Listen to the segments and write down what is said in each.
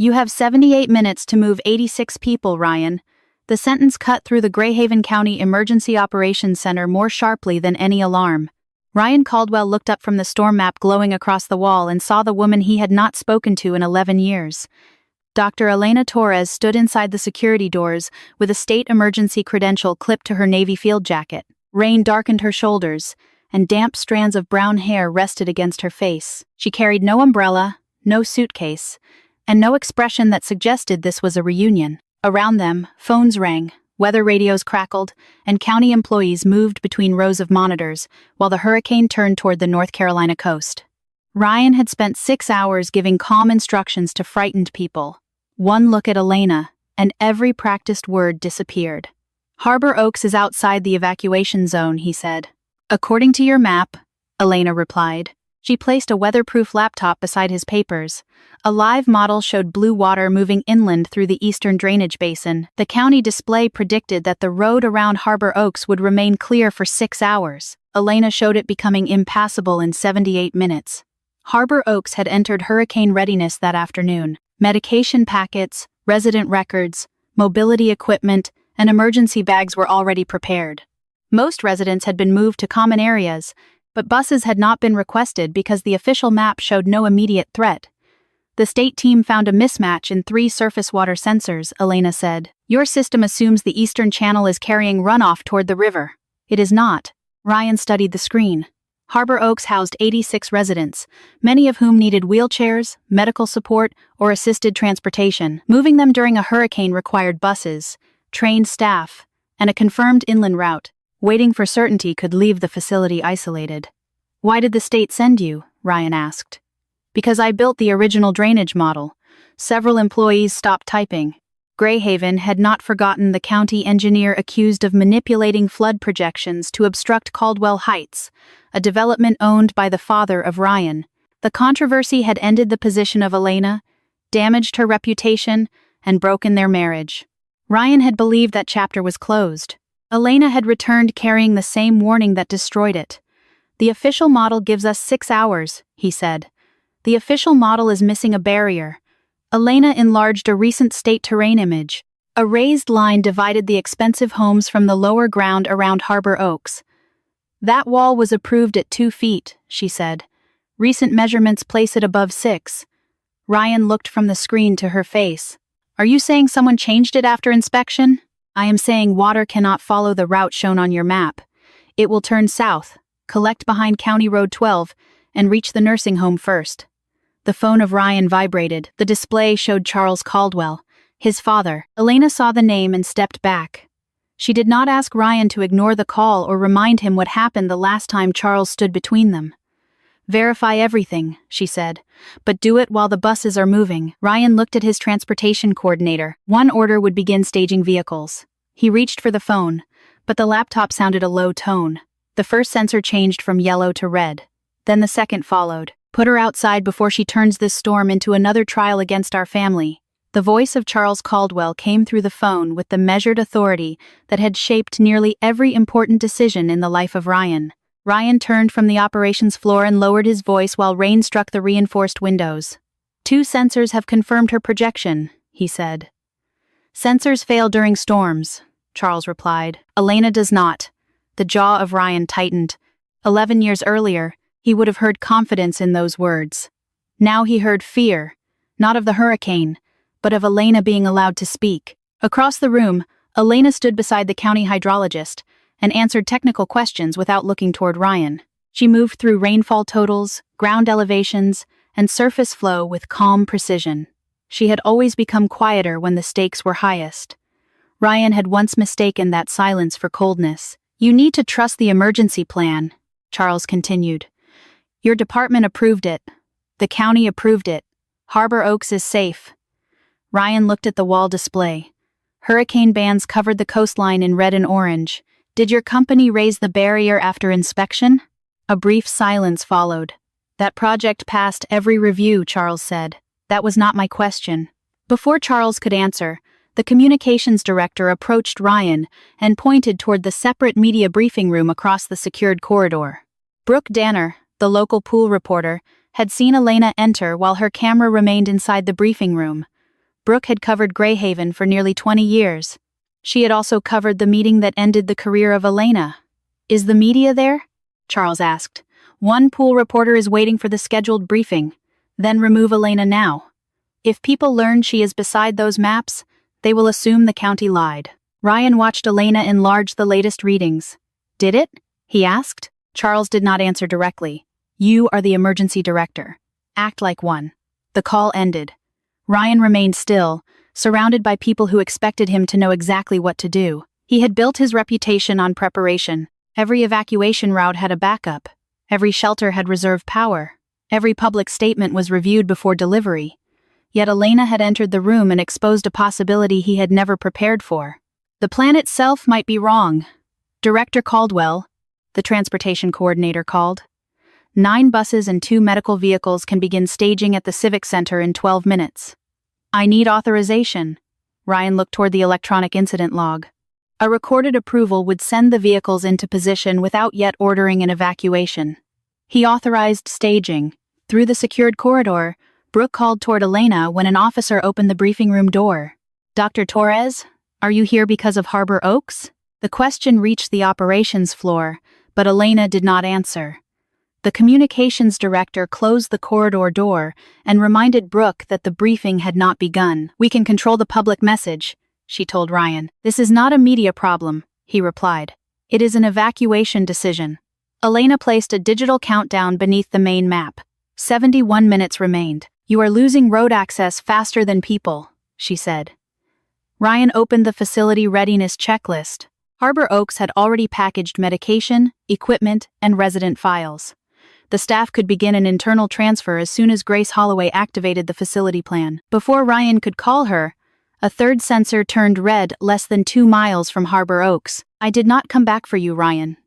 You have 78 minutes to move 86 people, Ryan. The sentence cut through the Greyhaven County Emergency Operations Center more sharply than any alarm. Ryan Caldwell looked up from the storm map glowing across the wall and saw the woman he had not spoken to in 11 years. Dr. Elena Torres stood inside the security doors with a state emergency credential clipped to her Navy field jacket. Rain darkened her shoulders, and damp strands of brown hair rested against her face. She carried no umbrella, no suitcase, and no expression that suggested this was a reunion. Around them, phones rang, weather radios crackled, and county employees moved between rows of monitors while the hurricane turned toward the North Carolina coast. Ryan had spent 6 hours giving calm instructions to frightened people. One look at Elena, and every practiced word disappeared. "Harbor Oaks is outside the evacuation zone," he said. "According to your map," Elena replied. She placed a weatherproof laptop beside his papers. A live model showed blue water moving inland through the eastern drainage basin. The county display predicted that the road around Harbor Oaks would remain clear for 6 hours. Elena showed it becoming impassable in 78 minutes. Harbor Oaks had entered hurricane readiness that afternoon. Medication packets, resident records, mobility equipment, and emergency bags were already prepared. Most residents had been moved to common areas, but buses had not been requested because the official map showed no immediate threat. "The state team found a mismatch in 3 surface water sensors," Elena said. "Your system assumes the eastern channel is carrying runoff toward the river. It is not." Ryan studied the screen. Harbor Oaks housed 86 residents, many of whom needed wheelchairs, medical support, or assisted transportation. Moving them during a hurricane required buses, trained staff, and a confirmed inland route. Waiting for certainty could leave the facility isolated. "Why did the state send you?" Ryan asked. "Because I built the original drainage model." Several employees stopped typing. Greyhaven had not forgotten the county engineer accused of manipulating flood projections to obstruct Caldwell Heights, a development owned by the father of Ryan. The controversy had ended the position of Elena, damaged her reputation, and broken their marriage. Ryan had believed that chapter was closed. Elena had returned carrying the same warning that destroyed it. "The official model gives us 6 hours," he said. "The official model is missing a barrier." Elena enlarged a recent state terrain image. A raised line divided the expensive homes from the lower ground around Harbor Oaks. "That wall was approved at 2 feet, she said. "Recent measurements place it above 6. Ryan looked from the screen to her face. "Are you saying someone changed it after inspection?" "I am saying water cannot follow the route shown on your map. It will turn south, collect behind County Road 12, and reach the nursing home first." The phone of Ryan vibrated. The display showed Charles Caldwell, his father. Elena saw the name and stepped back. She did not ask Ryan to ignore the call or remind him what happened the last time Charles stood between them. "Verify everything," she said, "but do it while the buses are moving." Ryan looked at his transportation coordinator. One order would begin staging vehicles. He reached for the phone, but the laptop sounded a low tone. The first sensor changed from yellow to red. Then the second followed. "Put her outside before she turns this storm into another trial against our family." The voice of Charles Caldwell came through the phone with the measured authority that had shaped nearly every important decision in the life of Ryan. Ryan turned from the operations floor and lowered his voice while rain struck the reinforced windows. "2 sensors have confirmed her projection," he said. "Sensors fail during storms," Charles replied. "Elena does not." The jaw of Ryan tightened. 11 years earlier, he would have heard confidence in those words. Now he heard fear, not of the hurricane, but of Elena being allowed to speak. Across the room, Elena stood beside the county hydrologist and answered technical questions without looking toward Ryan. She moved through rainfall totals, ground elevations, and surface flow with calm precision. She had always become quieter when the stakes were highest. Ryan had once mistaken that silence for coldness. "You need to trust the emergency plan," Charles continued. "Your department approved it. The county approved it. Harbor Oaks is safe." Ryan looked at the wall display. Hurricane bands covered the coastline in red and orange. "Did your company raise the barrier after inspection?" A brief silence followed. "That project passed every review," Charles said. "That was not my question." Before Charles could answer, the communications director approached Ryan and pointed toward the separate media briefing room across the secured corridor. Brooke Danner, the local pool reporter, had seen Elena enter while her camera remained inside the briefing room. Brooke had covered Greyhaven for nearly 20 years. She had also covered the meeting that ended the career of Elena. "Is the media there?" Charles asked. "One pool reporter is waiting for the scheduled briefing. Then remove Elena now. If people learn she is beside those maps, they will assume the county lied." Ryan watched Elena enlarge the latest readings. "Did it?" he asked. Charles did not answer directly. "You are the emergency director. Act like one." The call ended. Ryan remained still, surrounded by people who expected him to know exactly what to do. He had built his reputation on preparation. Every evacuation route had a backup. Every shelter had reserve power. Every public statement was reviewed before delivery. Yet Elena had entered the room and exposed a possibility he had never prepared for. "The plan itself might be wrong. Director Caldwell," the transportation coordinator called. 9 buses and 2 medical vehicles can begin staging at the Civic Center in 12 minutes. "I need authorization." Ryan looked toward the electronic incident log. A recorded approval would send the vehicles into position without yet ordering an evacuation. He authorized staging. Through the secured corridor, Brooke called toward Elena when an officer opened the briefing room door. "Dr. Torres, are you here because of Harbor Oaks?" The question reached the operations floor, but Elena did not answer. The communications director closed the corridor door and reminded Brooke that the briefing had not begun. "We can control the public message," she told Ryan. "This is not a media problem," he replied. "It is an evacuation decision." Elena placed a digital countdown beneath the main map. 71 minutes remained. "You are losing road access faster than people," she said. Ryan opened the facility readiness checklist. Harbor Oaks had already packaged medication, equipment, and resident files. The staff could begin an internal transfer as soon as Grace Holloway activated the facility plan. Before Ryan could call her, a third sensor turned red less than 2 miles from Harbor Oaks. "I did not come back for you, Ryan."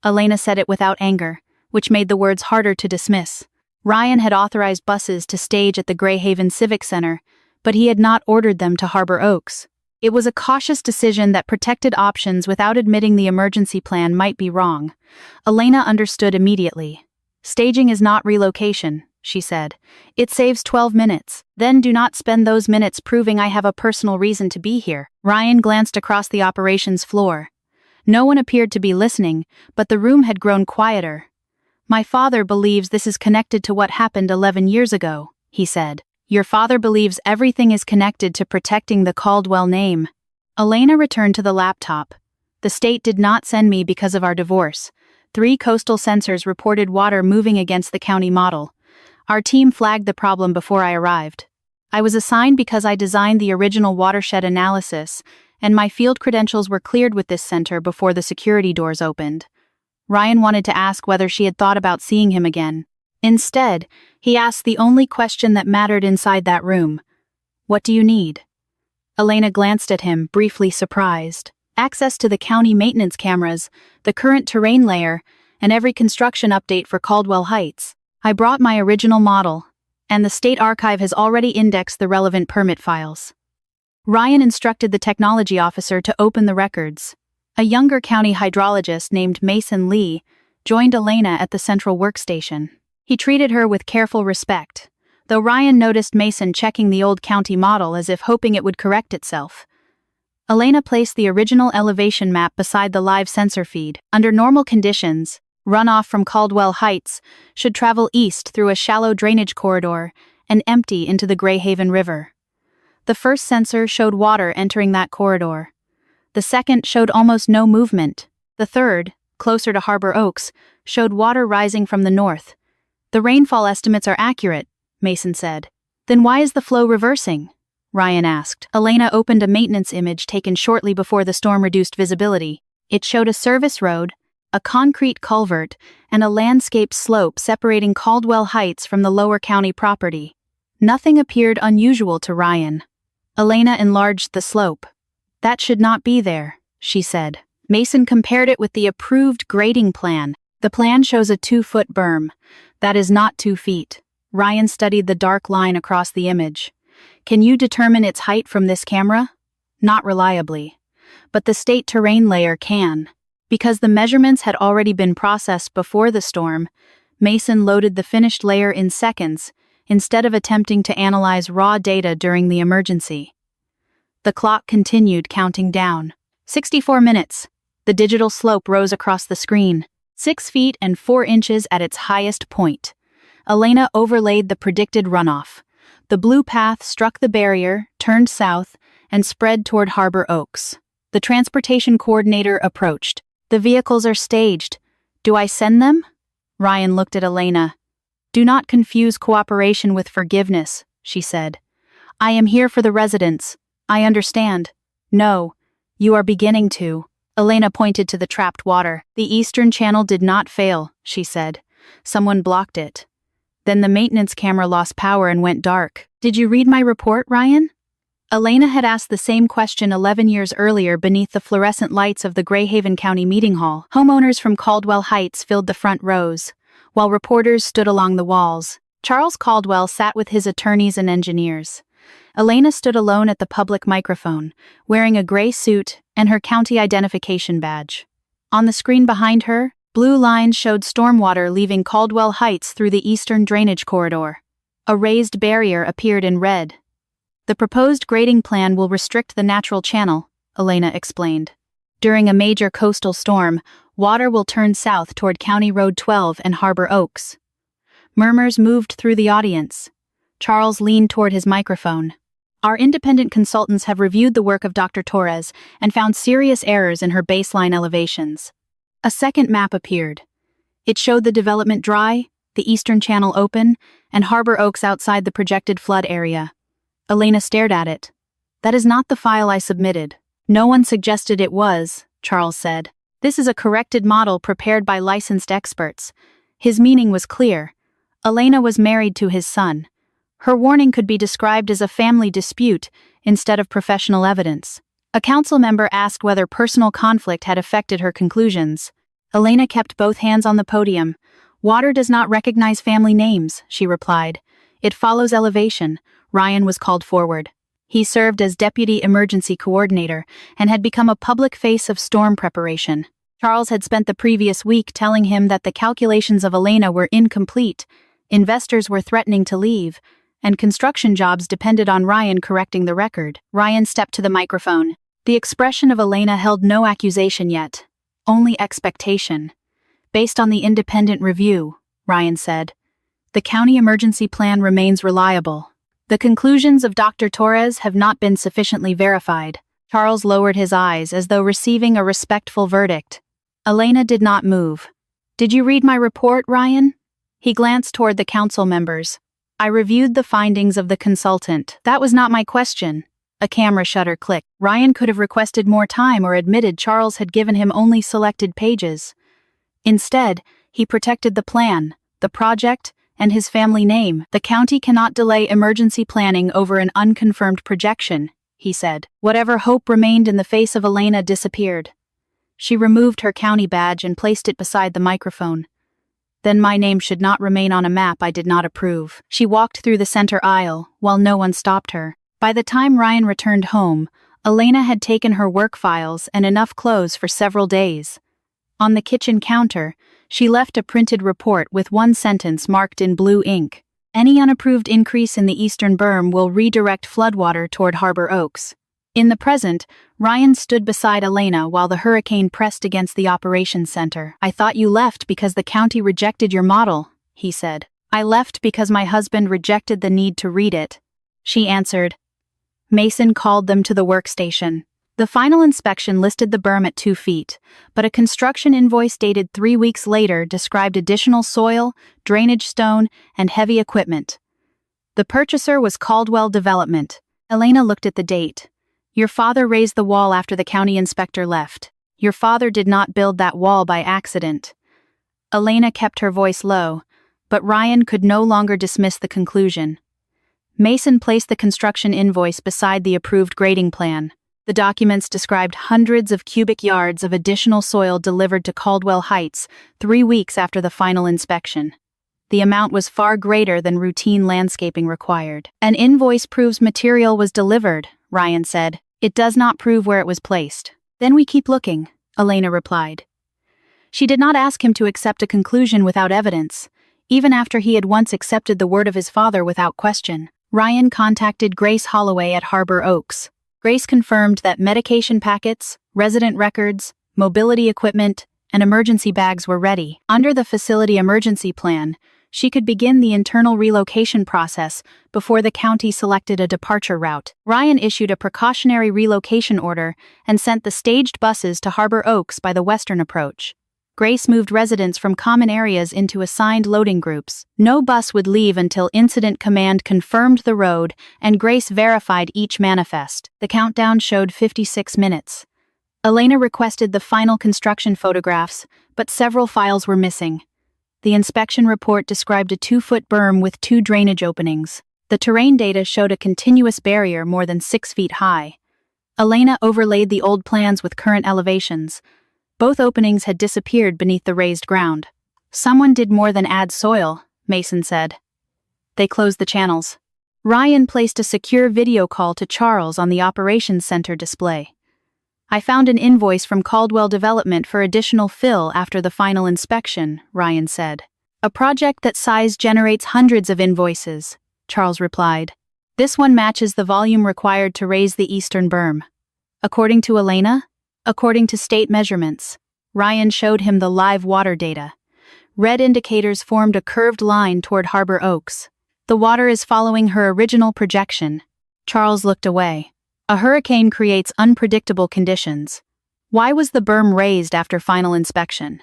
Elena said it without anger, which made the words harder to dismiss. Ryan had authorized buses to stage at the Greyhaven Civic Center, but he had not ordered them to Harbor Oaks. It was a cautious decision that protected options without admitting the emergency plan might be wrong. Elena understood immediately. "Staging is not relocation," she said. "It saves 12 minutes. Then do not spend those minutes proving I have a personal reason to be here." Ryan glanced across the operations floor. No one appeared to be listening, but the room had grown quieter. "My father believes this is connected to what happened 11 years ago," he said. "Your father believes everything is connected to protecting the Caldwell name." Elena returned to the laptop. "The state did not send me because of our divorce. 3 coastal sensors reported water moving against the county model. Our team flagged the problem before I arrived. I was assigned because I designed the original watershed analysis, and my field credentials were cleared with this center before the security doors opened." Ryan wanted to ask whether she had thought about seeing him again. Instead, he asked the only question that mattered inside that room. "What do you need?" Elena glanced at him, briefly surprised. "Access to the county maintenance cameras, the current terrain layer, and every construction update for Caldwell Heights. I brought my original model, and the state archive has already indexed the relevant permit files." Ryan instructed the technology officer to open the records. A younger county hydrologist named Mason Lee joined Elena at the central workstation. He treated her with careful respect, though Ryan noticed Mason checking the old county model as if hoping it would correct itself. Elena placed the original elevation map beside the live sensor feed. Under normal conditions, runoff from Caldwell Heights should travel east through a shallow drainage corridor and empty into the Greyhaven River. The first sensor showed water entering that corridor. The second showed almost no movement. The third, closer to Harbor Oaks, showed water rising from the north. "The rainfall estimates are accurate," Mason said. "Then why is the flow reversing?" Ryan asked. Elena opened a maintenance image taken shortly before the storm reduced visibility. It showed a service road, a concrete culvert, and a landscape slope separating Caldwell Heights from the lower county property. Nothing appeared unusual to Ryan. Elena enlarged the slope. "That should not be there," she said. Mason compared it with the approved grading plan. "The plan shows a 2-foot berm. That is not 2 feet. Ryan studied the dark line across the image. "Can you determine its height from this camera?" "Not reliably. But the state terrain layer can." Because the measurements had already been processed before the storm, Mason loaded the finished layer in seconds instead of attempting to analyze raw data during the emergency. The clock continued counting down. 64 minutes. The digital slope rose across the screen, 6 feet and 4 inches at its highest point. Elena overlaid the predicted runoff. The blue path struck the barrier, turned south, and spread toward Harbor Oaks. The transportation coordinator approached. "The vehicles are staged. Do I send them?" Ryan looked at Elena. "Do not confuse cooperation with forgiveness," she said. "I am here for the residents. I understand." "No, you are beginning to." Elena pointed to the trapped water. "The eastern channel did not fail," she said. "Someone blocked it. Then the maintenance camera lost power and went dark." "Did you read my report, Ryan?" Elena had asked the same question 11 years earlier beneath the fluorescent lights of the Greyhaven County Meeting Hall. Homeowners from Caldwell Heights filled the front rows, while reporters stood along the walls. Charles Caldwell sat with his attorneys and engineers. Elena stood alone at the public microphone, wearing a gray suit and her county identification badge. On the screen behind her, blue lines showed stormwater leaving Caldwell Heights through the eastern drainage corridor. A raised barrier appeared in red. "The proposed grading plan will restrict the natural channel," Elena explained. "During a major coastal storm, water will turn south toward County Road 12 and Harbor Oaks." Murmurs moved through the audience. Charles leaned toward his microphone. "Our independent consultants have reviewed the work of Dr. Torres and found serious errors in her baseline elevations." A second map appeared. It showed the development dry, the eastern channel open, and Harbor Oaks outside the projected flood area. Elena stared at it. "That is not the file I submitted." "No one suggested it was," Charles said. "This is a corrected model prepared by licensed experts." His meaning was clear. Elena was married to his son. Her warning could be described as a family dispute instead of professional evidence. A council member asked whether personal conflict had affected her conclusions. Elena kept both hands on the podium. "Water does not recognize family names," she replied. "It follows elevation." Ryan was called forward. He served as deputy emergency coordinator and had become a public face of storm preparation. Charles had spent the previous week telling him that the calculations of Elena were incomplete, investors were threatening to leave, and construction jobs depended on Ryan correcting the record. Ryan stepped to the microphone. The expression of Elena held no accusation yet, only expectation. "Based on the independent review," Ryan said, "the county emergency plan remains reliable. The conclusions of Dr. Torres have not been sufficiently verified." Charles lowered his eyes as though receiving a respectful verdict. Elena did not move. "Did you read my report, Ryan?" He glanced toward the council members. "I reviewed the findings of the consultant." "That was not my question." A camera shutter clicked. Ryan could have requested more time or admitted Charles had given him only selected pages. Instead, he protected the plan, the project, and his family name. "The county cannot delay emergency planning over an unconfirmed projection," he said. Whatever hope remained in the face of Elena disappeared. She removed her county badge and placed it beside the microphone. "Then my name should not remain on a map I did not approve." She walked through the center aisle, while no one stopped her. By the time Ryan returned home, Elena had taken her work files and enough clothes for several days. On the kitchen counter, she left a printed report with one sentence marked in blue ink. "Any unapproved increase in the eastern berm will redirect floodwater toward Harbor Oaks." In the present, Ryan stood beside Elena while the hurricane pressed against the operations center. "I thought you left because the county rejected your model," he said. "I left because my husband rejected the need to read it," she answered. Mason called them to the workstation. The final inspection listed the berm at 2 feet, but a construction invoice dated 3 weeks later described additional soil, drainage stone, and heavy equipment. The purchaser was Caldwell Development. Elena looked at the date. "Your father raised the wall after the county inspector left. Your father did not build that wall by accident." Elena kept her voice low, but Ryan could no longer dismiss the conclusion. Mason placed the construction invoice beside the approved grading plan. The documents described hundreds of cubic yards of additional soil delivered to Caldwell Heights 3 weeks after the final inspection. The amount was far greater than routine landscaping required. "An invoice proves material was delivered," Ryan said. "It does not prove where it was placed." "Then we keep looking," Elena replied. She did not ask him to accept a conclusion without evidence. even after he had once accepted the word of his father without question. Ryan contacted Grace Holloway at Harbor Oaks. Grace confirmed that medication packets, resident records, mobility equipment, and emergency bags were ready. Under the facility emergency plan, she could begin the internal relocation process before the county selected a departure route. Ryan issued a precautionary relocation order and sent the staged buses to Harbor Oaks by the western approach. Grace moved residents from common areas into assigned loading groups. No bus would leave until Incident Command confirmed the road and Grace verified each manifest. The countdown showed 56 minutes. Elena requested the final construction photographs, but several files were missing. The inspection report described a 2-foot berm with 2 drainage openings. The terrain data showed a continuous barrier more than 6 feet high. Elena overlaid the old plans with current elevations. Both openings had disappeared beneath the raised ground. Someone did more than add soil, Mason said. They closed the channels. Ryan placed a secure video call to Charles on the operations center display. I found an invoice from Caldwell Development for additional fill after the final inspection, Ryan said. A project that size generates hundreds of invoices, Charles replied. This one matches the volume required to raise the eastern berm. According to Elena? According to state measurements. Ryan showed him the live water data. Red indicators formed a curved line toward Harbor Oaks. The water is following her original projection. Charles looked away. A hurricane creates unpredictable conditions. Why was the berm raised after final inspection?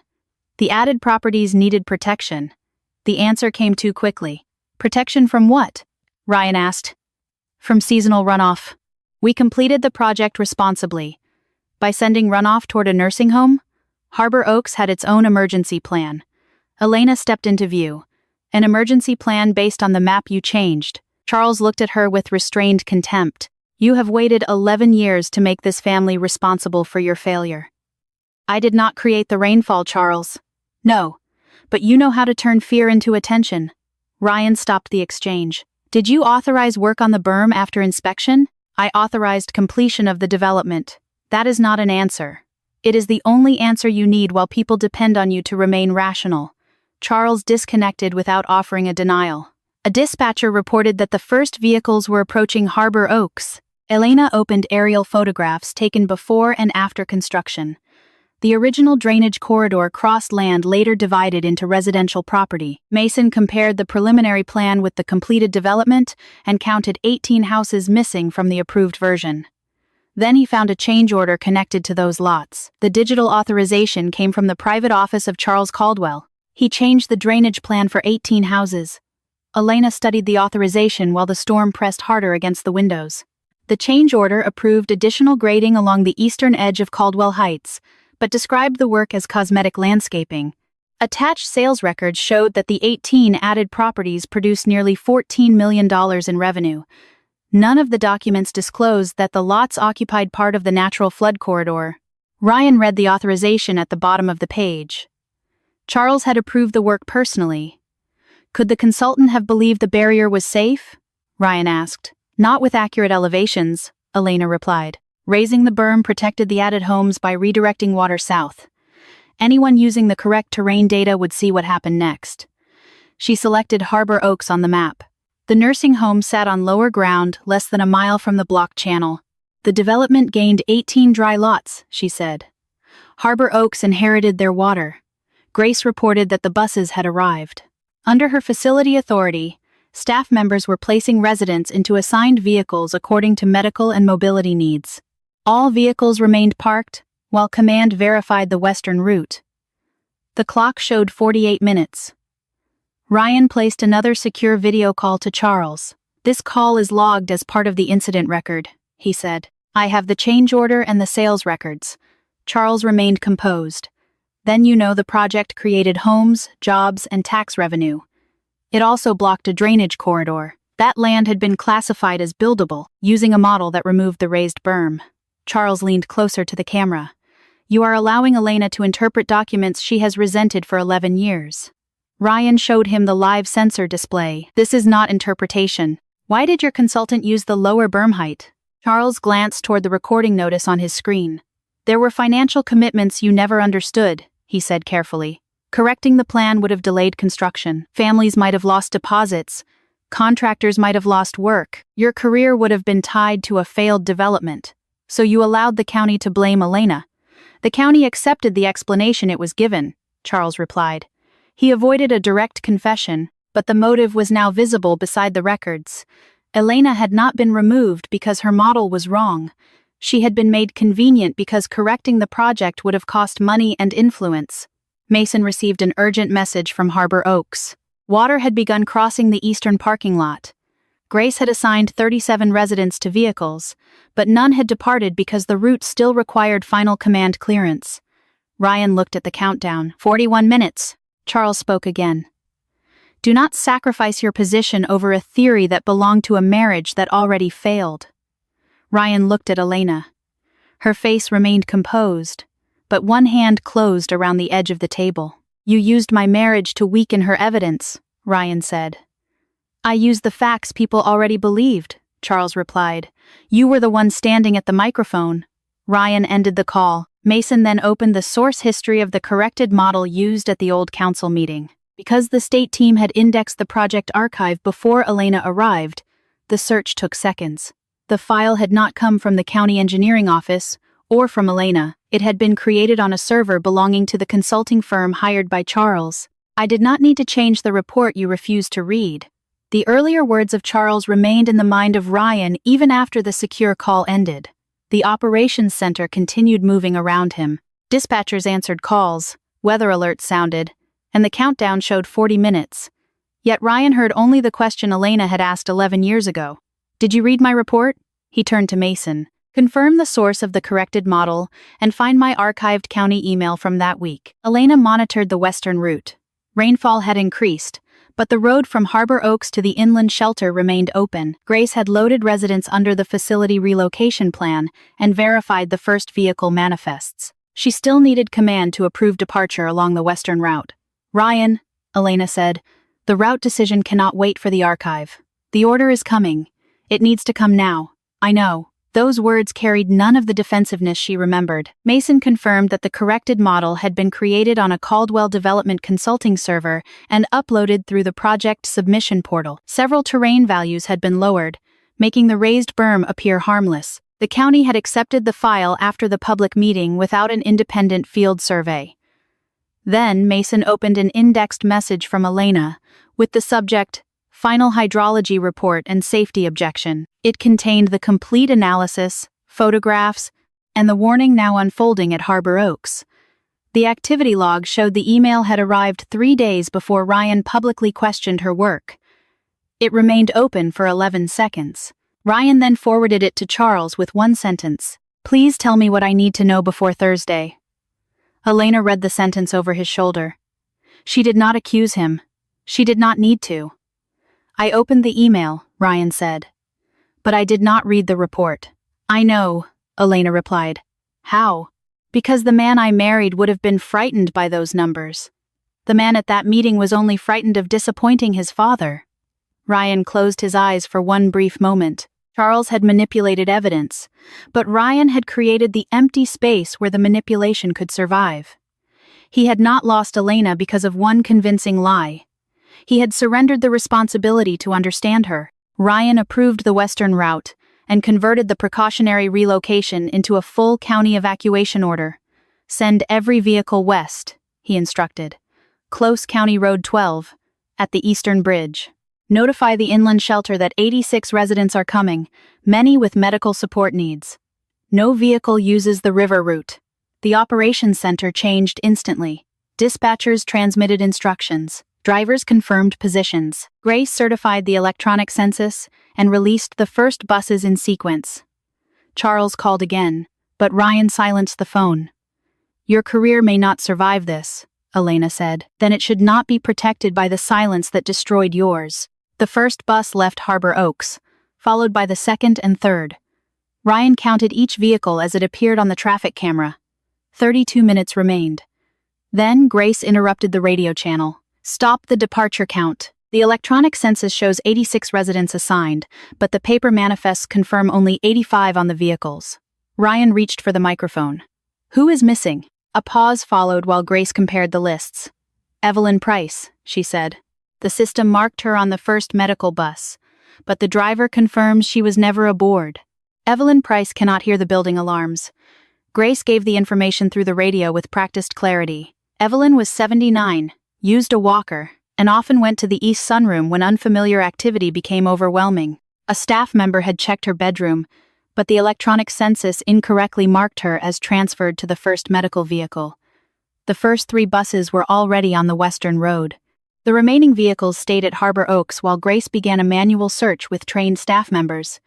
The added properties needed protection. The answer came too quickly. Protection from what? Ryan asked. From seasonal runoff. We completed the project responsibly. By sending runoff toward a nursing home, Harbor Oaks had its own emergency plan. Elena stepped into view. An emergency plan based on the map you changed. Charles looked at her with restrained contempt. You have waited 11 years to make this family responsible for your failure. I did not create the rainfall, Charles. No, but you know how to turn fear into attention. Ryan stopped the exchange. Did you authorize work on the berm after inspection? I authorized completion of the development. That is not an answer. It is the only answer you need while people depend on you to remain rational. Charles disconnected without offering a denial. A dispatcher reported that the first vehicles were approaching Harbor Oaks. Elena opened aerial photographs taken before and after construction. The original drainage corridor crossed land later divided into residential property. Mason compared the preliminary plan with the completed development and counted 18 houses missing from the approved version. Then he found a change order connected to those lots. The digital authorization came from the private office of Charles Caldwell. He changed the drainage plan for 18 houses. Elena studied the authorization while the storm pressed harder against the windows. The change order approved additional grading along the eastern edge of Caldwell Heights, but described the work as cosmetic landscaping. Attached sales records showed that the 18 added properties produced nearly $14 million in revenue. None of the documents disclosed that the lots occupied part of the natural flood corridor. Ryan read the authorization at the bottom of the page. Charles had approved the work personally. Could the consultant have believed the barrier was safe? Ryan asked. Not with accurate elevations, Elena replied. Raising the berm protected the added homes by redirecting water south. Anyone using the correct terrain data would see what happened next. She selected Harbor Oaks on the map. The nursing home sat on lower ground, less than a mile from the blocked channel. The development gained 18 dry lots, she said. Harbor Oaks inherited their water. Grace reported that the buses had arrived. Under her facility authority, staff members were placing residents into assigned vehicles according to medical and mobility needs. All vehicles remained parked, while command verified the western route. The clock showed 48 minutes. Ryan placed another secure video call to Charles. This call is logged as part of the incident record, he said. I have the change order and the sales records. Charles remained composed. Then you know the project created homes, jobs, and tax revenue. It also blocked a drainage corridor. That land had been classified as buildable, using a model that removed the raised berm. Charles leaned closer to the camera. You are allowing Elena to interpret documents she has resented for 11 years. Ryan showed him the live sensor display. This is not interpretation. Why did your consultant use the lower berm height? Charles glanced toward the recording notice on his screen. There were financial commitments you never understood, he said carefully. Correcting the plan would have delayed construction. Families might have lost deposits. Contractors might have lost work. Your career would have been tied to a failed development. So you allowed the county to blame Elena. The county accepted the explanation it was given, Charles replied. He avoided a direct confession, but the motive was now visible beside the records. Elena had not been removed because her model was wrong. She had been made convenient because correcting the project would have cost money and influence. Mason received an urgent message from Harbor Oaks. Water had begun crossing the eastern parking lot. Grace had assigned 37 residents to vehicles, but none had departed because the route still required final command clearance. Ryan looked at the countdown. 41 minutes. Charles spoke again. Do not sacrifice your position over a theory that belonged to a marriage that already failed. Ryan looked at Elena. Her face remained composed, but one hand closed around the edge of the table. You used my marriage to weaken her evidence, Ryan said. I used the facts people already believed, Charles replied. You were the one standing at the microphone. Ryan ended the call. Mason then opened the source history of the corrected model used at the old council meeting. Because the state team had indexed the project archive before Elena arrived, the search took seconds. The file had not come from the county engineering office or from Elena. It had been created on a server belonging to the consulting firm hired by Charles. I did not need to change the report you refused to read. The earlier words of Charles remained in the mind of Ryan even after the secure call ended. The operations center continued moving around him. Dispatchers answered calls, weather alerts sounded, and the countdown showed 40 minutes. Yet Ryan heard only the question Elena had asked 11 years ago. Did you read my report? He turned to Mason. Confirm the source of the corrected model and find my archived county email from that week. Elena monitored the western route. Rainfall had increased, but the road from Harbor Oaks to the inland shelter remained open. Grace had loaded residents under the facility relocation plan and verified the first vehicle manifests. She still needed command to approve departure along the western route. Ryan, Elena said, the route decision cannot wait for the archive. The order is coming. It needs to come now. I know. Those words carried none of the defensiveness she remembered. Mason confirmed that the corrected model had been created on a Caldwell Development Consulting server and uploaded through the project submission portal. Several terrain values had been lowered, making the raised berm appear harmless. The county had accepted the file after the public meeting without an independent field survey. Then Mason opened an indexed message from Elena, with the subject, Final Hydrology Report and Safety Objection. It contained the complete analysis, photographs, and the warning now unfolding at Harbor Oaks. The activity log showed the email had arrived 3 days before Ryan publicly questioned her work. It remained open for 11 seconds. Ryan then forwarded it to Charles with one sentence. Please tell me what I need to know before Thursday. Elena read the sentence over his shoulder. She did not accuse him. She did not need to. I opened the email, Ryan said. But I did not read the report. I know, Elena replied. How? Because the man I married would have been frightened by those numbers. The man at that meeting was only frightened of disappointing his father. Ryan closed his eyes for one brief moment. Charles had manipulated evidence, but Ryan had created the empty space where the manipulation could survive. He had not lost Elena because of one convincing lie. He had surrendered the responsibility to understand her. Ryan approved the western route and converted the precautionary relocation into a full county evacuation order. Send every vehicle west, he instructed. Close County Road 12, at the Eastern Bridge. Notify the inland shelter that 86 residents are coming, many with medical support needs. No vehicle uses the river route. The operations center changed instantly. Dispatchers transmitted instructions. Drivers confirmed positions. Grace certified the electronic census and released the first buses in sequence. Charles called again, but Ryan silenced the phone. Your career may not survive this, Elena said. Then it should not be protected by the silence that destroyed yours. The first bus left Harbor Oaks, followed by the second and third. Ryan counted each vehicle as it appeared on the traffic camera. 32 minutes remained. Then Grace interrupted the radio channel. Stop the departure count. The electronic census shows 86 residents assigned, but the paper manifests confirm only 85 on the vehicles. Ryan reached for the microphone. Who is missing? A pause followed while Grace compared the lists. Evelyn Price, she said. The system marked her on the first medical bus, but the driver confirms she was never aboard. Evelyn Price cannot hear the building alarms. Grace gave the information through the radio with practiced clarity. Evelyn was 79, used a walker, and often went to the east sunroom when unfamiliar activity became overwhelming. A staff member had checked her bedroom, but the electronic census incorrectly marked her as transferred to the first medical vehicle. The first 3 buses were already on the Western Road. The remaining vehicles stayed at Harbor Oaks while Grace began a manual search with trained staff members.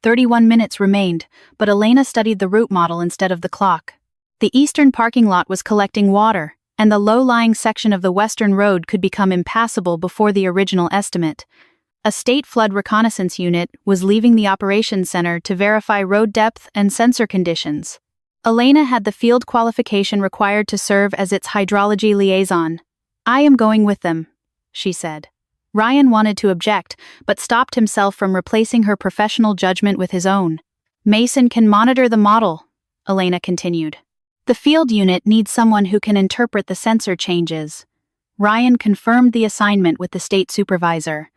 31 minutes remained, but Elena studied the route model instead of the clock. The eastern parking lot was collecting water, and the low-lying section of the Western Road could become impassable before the original estimate. A state flood reconnaissance unit was leaving the operations center to verify road depth and sensor conditions. Elena had the field qualification required to serve as its hydrology liaison. "I am going with them," she said. Ryan wanted to object, but stopped himself from replacing her professional judgment with his own. "Mason can monitor the model," Elena continued. "The field unit needs someone who can interpret the sensor changes." Ryan confirmed the assignment with the state supervisor.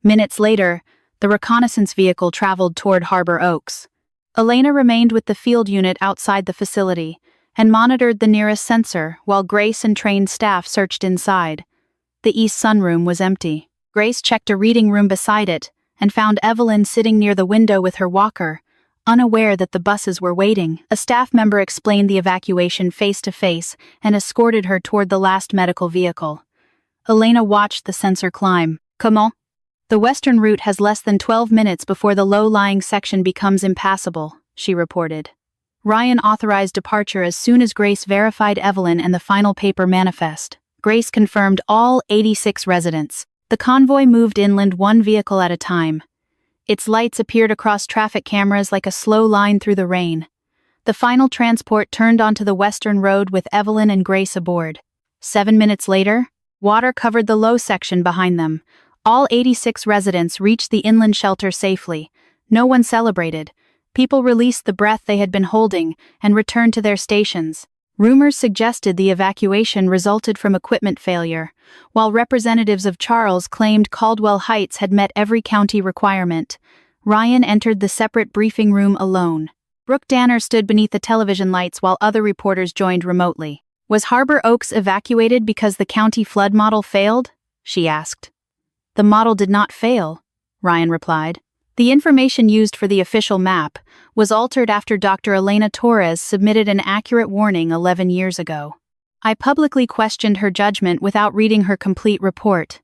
Minutes later, the reconnaissance vehicle traveled toward Harbor Oaks. Elena remained with the field unit outside the facility and monitored the nearest sensor while Grace and trained staff searched inside. The east sunroom was empty. Grace checked a reading room beside it and found Evelyn sitting near the window with her walker, unaware that the buses were waiting. A staff member explained the evacuation face-to-face and escorted her toward the last medical vehicle. Elena watched the sensor climb. "Comment?" "The western route has less than 12 minutes before the low-lying section becomes impassable," she reported. Ryan authorized departure as soon as Grace verified Evelyn and the final paper manifest. Grace confirmed all 86 residents. The convoy moved inland 1 vehicle at a time. Its lights appeared across traffic cameras like a slow line through the rain. The final transport turned onto the Western Road with Evelyn and Grace aboard. 7 minutes later, water covered the low section behind them. All 86 residents reached the inland shelter safely. No one celebrated. People released the breath they had been holding and returned to their stations. Rumors suggested the evacuation resulted from equipment failure, while representatives of Charles claimed Caldwell Heights had met every county requirement. Ryan entered the separate briefing room alone. Brooke Danner stood beneath the television lights while other reporters joined remotely. "Was Harbor Oaks evacuated because the county flood model failed?" she asked. "The model did not fail," Ryan replied. "The information used for the official map was altered after Dr. Elena Torres submitted an accurate warning 11 years ago. I publicly questioned her judgment without reading her complete report.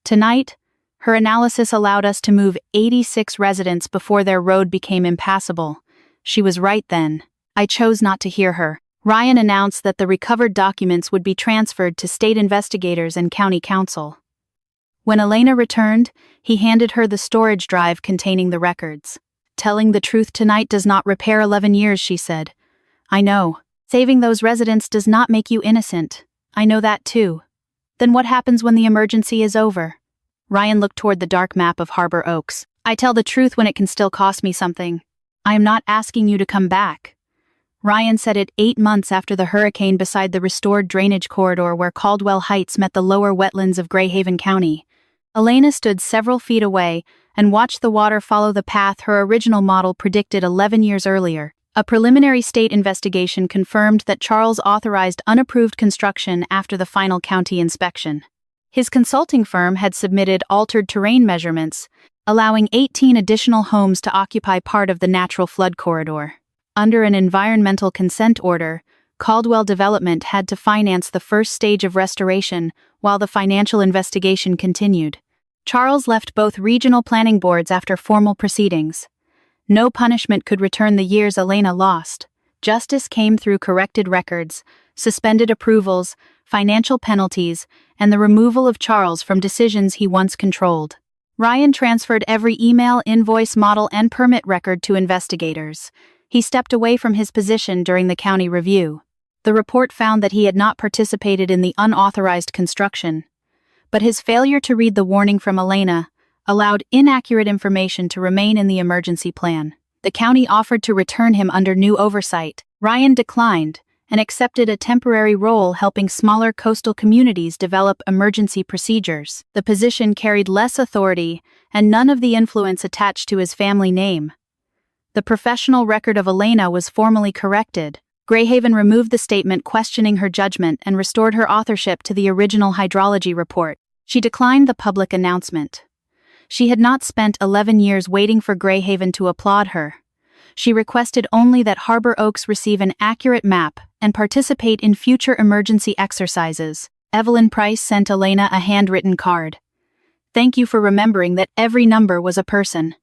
Tonight, her analysis allowed us to move 86 residents before their road became impassable. She was right then. I chose not to hear her." Ryan announced that the recovered documents would be transferred to state investigators and county council. When Elena returned, he handed her the storage drive containing the records. "Telling the truth tonight does not repair 11 years, she said. "I know. Saving those residents does not make you innocent. I know that too. Then what happens when the emergency is over?" Ryan looked toward the dark map of Harbor Oaks. "I tell the truth when it can still cost me something. I am not asking you to come back." Ryan said it 8 months after the hurricane beside the restored drainage corridor where Caldwell Heights met the lower wetlands of Greyhaven County. Elena stood several feet away and watched the water follow the path her original model predicted 11 years earlier. A preliminary state investigation confirmed that Charles authorized unapproved construction after the final county inspection. His consulting firm had submitted altered terrain measurements, allowing 18 additional homes to occupy part of the natural flood corridor. Under an environmental consent order, Caldwell Development had to finance the first stage of restoration while the financial investigation continued. Charles left both regional planning boards after formal proceedings. No punishment could return the years Elena lost. Justice came through corrected records, suspended approvals, financial penalties, and the removal of Charles from decisions he once controlled. Ryan transferred every email, invoice, model, and permit record to investigators. He stepped away from his position during the county review. The report found that he had not participated in the unauthorized construction, but his failure to read the warning from Elena allowed inaccurate information to remain in the emergency plan. The county offered to return him under new oversight. Ryan declined, and accepted a temporary role helping smaller coastal communities develop emergency procedures. The position carried less authority and none of the influence attached to his family name. The professional record of Elena was formally corrected. Greyhaven removed the statement questioning her judgment and restored her authorship to the original hydrology report. She declined the public announcement. She had not spent 11 years waiting for Greyhaven to applaud her. She requested only that Harbor Oaks receive an accurate map and participate in future emergency exercises. Evelyn Price sent Elena a handwritten card. "Thank you for remembering that every number was a person."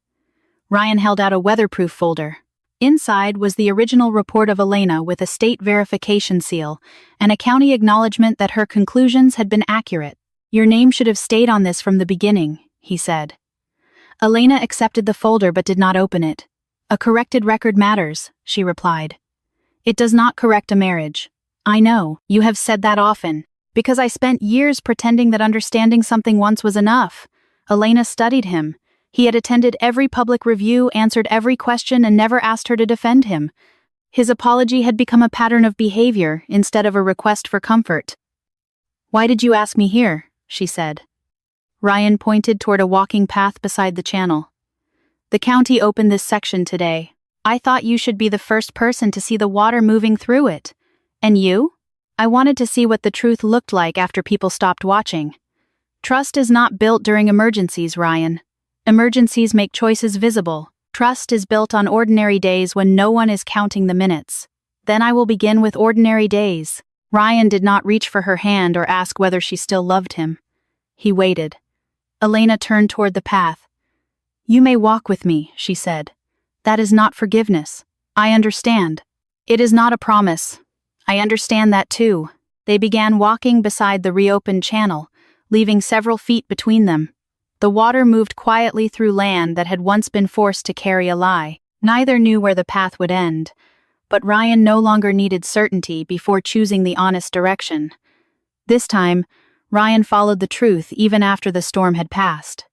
Ryan held out a weatherproof folder. Inside was the original report of Elena with a state verification seal and a county acknowledgement that her conclusions had been accurate. "Your name should have stayed on this from the beginning," he said. Elena accepted the folder but did not open it. "A corrected record matters," she replied. "It does not correct a marriage." "I know, you have said that often. Because I spent years pretending that understanding something once was enough." Elena studied him. He had attended every public review, answered every question, and never asked her to defend him. His apology had become a pattern of behavior instead of a request for comfort. "Why did you ask me here?" she said. Ryan pointed toward a walking path beside the channel. "The county opened this section today. I thought you should be the first person to see the water moving through it. And you?" "I wanted to see what the truth looked like after people stopped watching." Trust is not built during emergencies, Ryan. Emergencies make choices visible. Trust is built on ordinary days when no one is counting the minutes. Then I will begin with ordinary days. Ryan did not reach for her hand or ask whether she still loved him. He waited. Elena turned toward the path. "You may walk with me," she said. "That is not forgiveness. I understand. It is not a promise. I understand that too." They began walking beside the reopened channel, leaving several feet between them. The water moved quietly through land that had once been forced to carry a lie. Neither knew where the path would end, but Ryan no longer needed certainty before choosing the honest direction. This time, Ryan followed the truth even after the storm had passed.